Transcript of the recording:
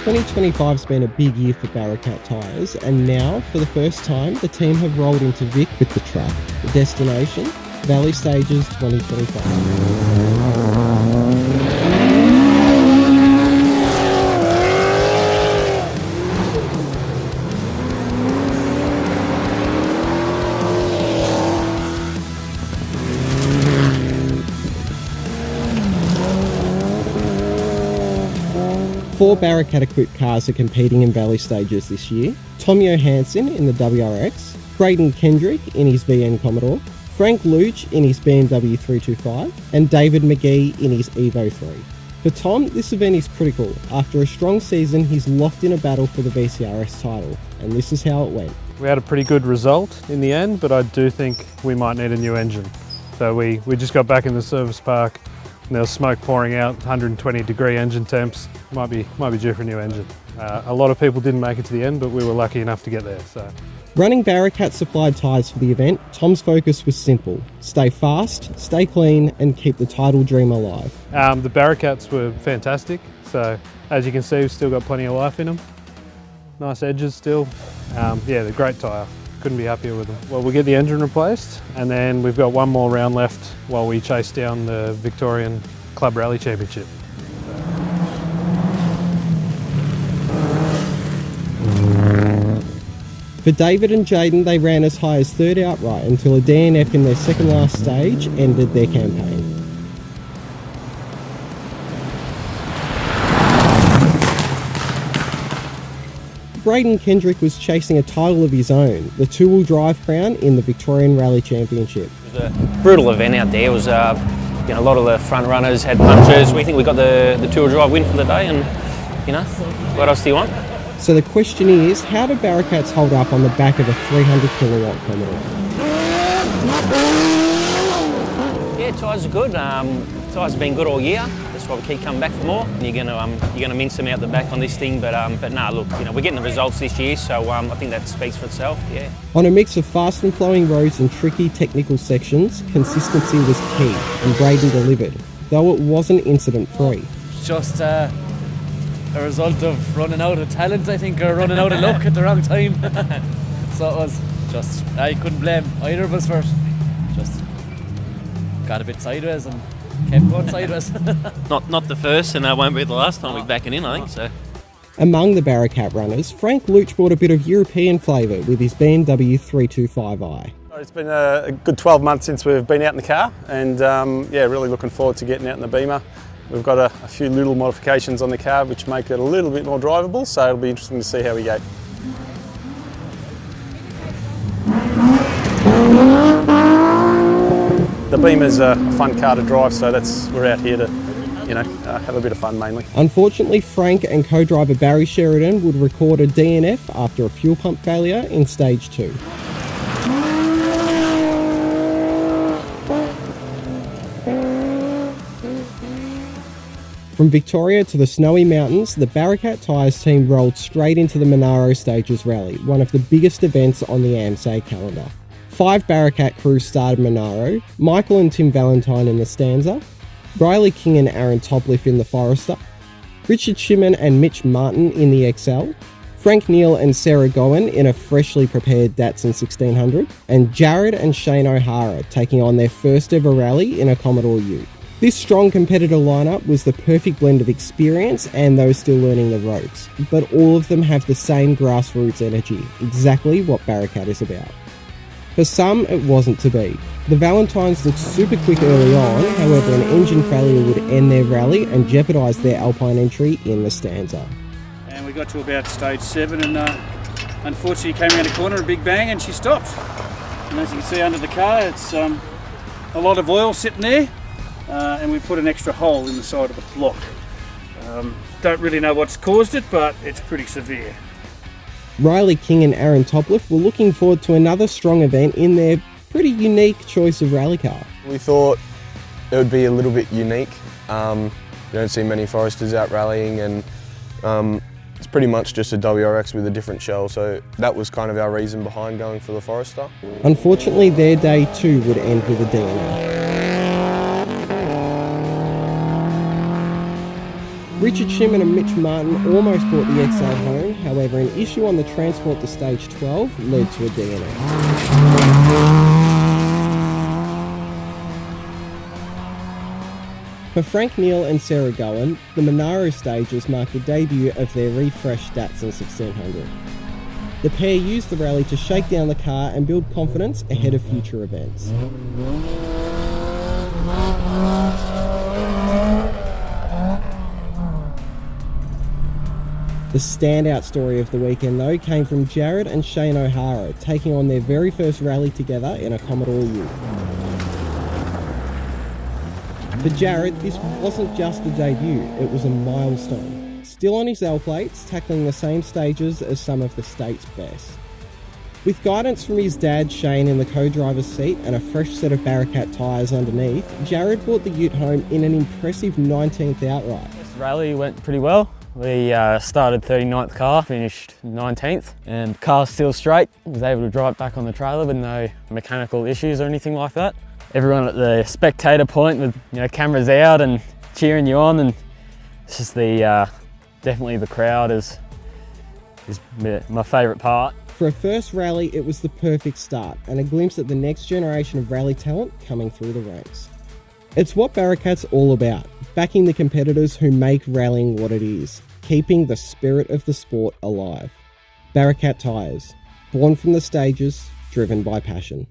2025's been a big year for Baracatt tyres, and now, for the first time, the team have rolled into Vic with the truck. The destination? Valley Stages 2025. 4 Baracatt-equipped cars are competing in Valley Stages this year. Tom Johansson in the WRX, Braden Kendrick in his VN Commodore, Frank Luch in his BMW 325, and David McGee in his Evo 3. For Tom, this event is critical. After a strong season, he's locked in a battle for the VCRS title, and this is how it went. We had a pretty good result in the end, but I do think we might need a new engine. So we just got back in the service park, and there was smoke pouring out, 120-degree engine temps. Might be due for a new engine. A lot of people didn't make it to the end, but we were lucky enough to get there. So. Running Baracatt-supplied tyres for the event, Tom's focus was simple: stay fast, stay clean, and keep the title dream alive. The Baracatts were fantastic. So as you can see, we've still got plenty of life in them. Nice edges still. Yeah, they're a great tyre. Couldn't be happier with them. Well, we'll get the engine replaced, and then we've got one more round left while we chase down the Victorian Club Rally Championship. For David and Jaden, they ran as high as 3rd outright until a DNF in their second last stage ended their campaign. Braden Kendrick was chasing a title of his own, the two-wheel drive crown in the Victorian Rally Championship. It was a brutal event out there. It was, a lot of the front runners had punches. We think we got the two-wheel drive win for the day, and what else do you want? So the question is, how do Baracatts hold up on the back of a 300 kilowatt Commodore? Yeah, tyres are good. Tyres have been good all year. That's why we keep coming back for more. And you're gonna mince them out the back on this thing, but nah, look, we're getting the results this year, so I think that speaks for itself. Yeah. On a mix of fast and flowing roads and tricky technical sections, consistency was key, and Braden delivered, though it wasn't incident-free. Just a result of running out of talent, I think, or running out of luck at the wrong time. So it was just, I couldn't blame either of us for it. Just got a bit sideways and kept going sideways. Not the first, and that won't be the last time we're backing in, I think so. Among the Baracatt runners, Frank Luch brought a bit of European flavour with his BMW 325i. It's been a good 12 months since we've been out in the car, and yeah, really looking forward to getting out in the Beamer. We've got a few little modifications on the car which make it a little bit more drivable, so it'll be interesting to see how we go. The Beamer's a fun car to drive, so we're out here to have a bit of fun mainly. Unfortunately, Frank and co-driver Barry Sheridan would record a DNF after a fuel pump failure in stage 2. From Victoria to the snowy mountains, the Baracatt tyres team rolled straight into the Monaro Stages Rally, one of the biggest events on the AMSA calendar. 5 Baracatt crews started Monaro: Michael and Tim Valentine in the Stanza, Riley King and Aaron Topliff in the Forester, Richard Shimon and Mitch Martin in the XL, Frank Neal and Sarah Gowan in a freshly prepared Datsun 1600, and Jared and Shane O'Hara taking on their first ever rally in a Commodore Ute. This strong competitor lineup was the perfect blend of experience and those still learning the ropes, but all of them have the same grassroots energy, exactly what Baracatt is about. For some, it wasn't to be. The Valentines looked super quick early on, however an engine failure would end their rally and jeopardise their Alpine entry in the Stanza. And we got to about stage 7 and unfortunately came around a corner, a big bang, and she stopped. And as you can see under the car, it's a lot of oil sitting there. And we put an extra hole in the side of the block. Don't really know what's caused it, but it's pretty severe. Riley King and Aaron Topliff were looking forward to another strong event in their pretty unique choice of rally car. We thought it would be a little bit unique. You don't see many Foresters out rallying, and it's pretty much just a WRX with a different shell, so that was kind of our reason behind going for the Forester. Unfortunately, their day too would end with a DNF. Richard Shimon and Mitch Martin almost brought the XL home, however an issue on the transport to stage 12 led to a DNF. For Frank Neal and Sarah Gowan, the Monaro stages marked the debut of their refreshed Datsun 1600. The pair used the rally to shake down the car and build confidence ahead of future events. The standout story of the weekend though came from Jared and Shane O'Hara taking on their very first rally together in a Commodore U. For Jared, this wasn't just a debut, it was a milestone. Still on his L plates, tackling the same stages as some of the state's best. With guidance from his dad Shane in the co-driver's seat and a fresh set of Baracatt tyres underneath, Jared brought the ute home in an impressive 19th outright. This rally went pretty well. We started 39th car, finished 19th, and car's still straight. Was able to drive back on the trailer with no mechanical issues or anything like that. Everyone at the spectator point with cameras out and cheering you on, and it's just definitely the crowd is my favourite part. For a first rally, it was the perfect start and a glimpse at the next generation of rally talent coming through the ranks. It's what Baracatt's all about, backing the competitors who make rallying what it is, keeping the spirit of the sport alive. Baracatt tyres, born from the stages, driven by passion.